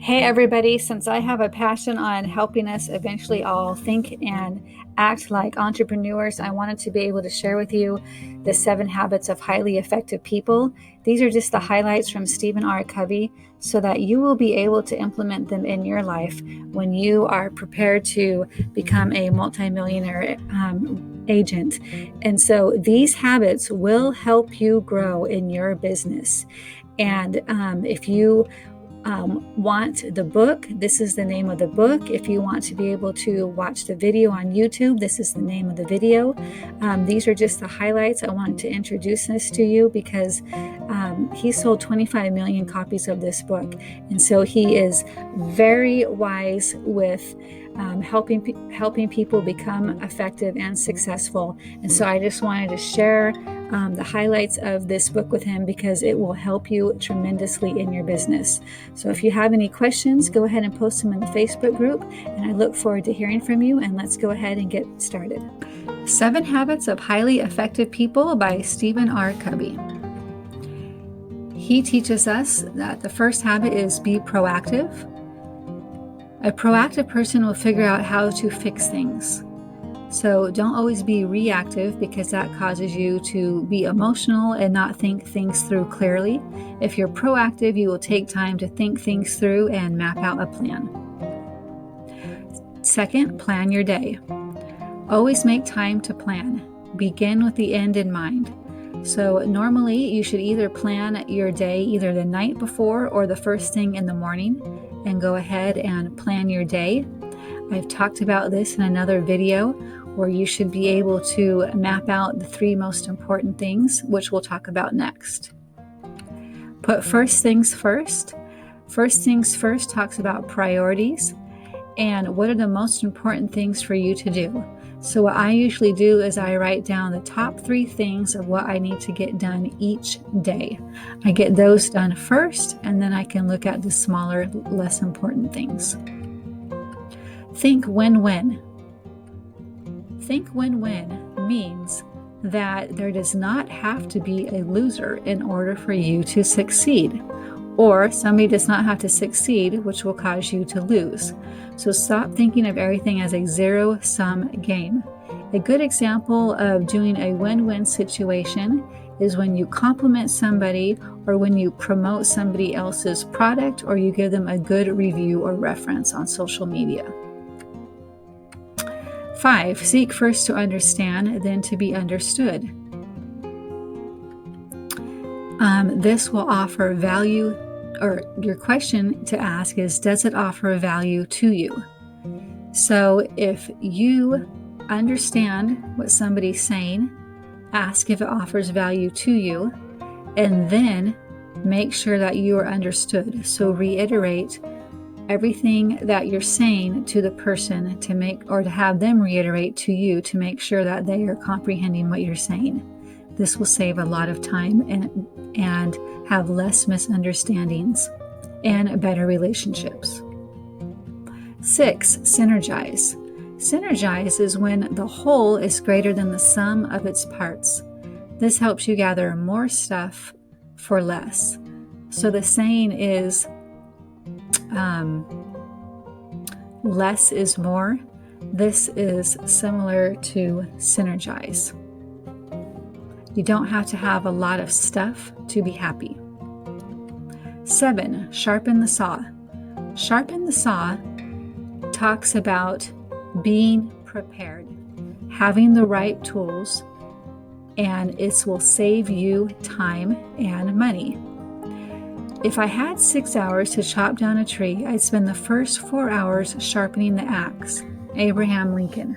Hey everybody, since I have a passion on helping us eventually all think and act like entrepreneurs, I wanted to be able to share with you the 7 habits of highly effective people. These are just the highlights from Stephen R. Covey so that you will be able to implement them in your life when you are prepared to become a multimillionaire agent. And so these habits will help you grow in your business. And if you want the book, this is the name of the book. If you want to be able to watch the video on YouTube, this is the name of the video. These are just the highlights. I wanted to introduce this to you because he sold 25 million copies of this book. And so he is very wise with helping people become effective and successful. And so I just wanted to share the highlights of this book with him because it will help you tremendously in your business. So if you have any questions, go ahead and post them in the Facebook group, and I look forward to hearing from you. And let's go ahead and get started. 7 Habits of Highly Effective People by Stephen R. Covey. He teaches us that the first habit is be proactive. A proactive person will figure out how to fix things. So don't always be reactive because that causes you to be emotional and not think things through clearly. If you're proactive, you will take time to think things through and map out a plan. Second, plan your day. Always make time to plan. Begin with the end in mind. So normally you should either plan your day either the night before or the first thing in the morning and go ahead and plan your day. I've talked about this in another video where you should be able to map out the 3 most important things, which we'll talk about next. Put first things first. First things first talks about priorities and what are the most important things for you to do. So what I usually do is I write down the top 3 things of what I need to get done each day. I get those done first, and then I can look at the smaller, less important things. Think win-win. Think win-win means that there does not have to be a loser in order for you to succeed, or somebody does not have to succeed, which will cause you to lose. So stop thinking of everything as a zero-sum game. A good example of doing a win-win situation is when you compliment somebody or when you promote somebody else's product or you give them a good review or reference on social media. 5, seek first to understand, then to be understood. This will offer value, or your question to ask is, does it offer value to you? So if you understand what somebody's saying, ask if it offers value to you, and then make sure that you are understood. So reiterate everything that you're saying to the person to make, or to have them reiterate to you to make sure that they are comprehending what you're saying. This will save a lot of time and have less misunderstandings and better relationships. 6, synergize. Synergize is when the whole is greater than the sum of its parts. This helps you gather more stuff for less. So the saying is, less is more. This is similar to synergize. You don't have to have a lot of stuff to be happy. 7, sharpen the saw. Sharpen the saw talks about being prepared, having the right tools, and it will save you time and money. If I had 6 hours to chop down a tree, I'd spend the first 4 hours sharpening the axe. Abraham Lincoln.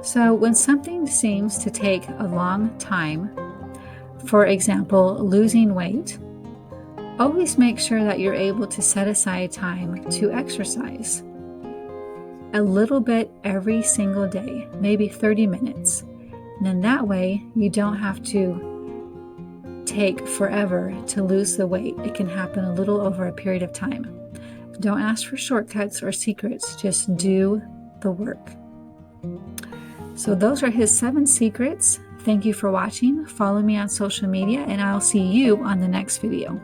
So when something seems to take a long time, for example, losing weight, always make sure that you're able to set aside time to exercise. A little bit every single day, maybe 30 minutes. And then that way you don't have to take forever to lose the weight. It can happen a little over a period of time. Don't ask for shortcuts or secrets, just do the work. So those are his 7 secrets. Thank you for watching. Follow me on social media, and I'll see you on the next video.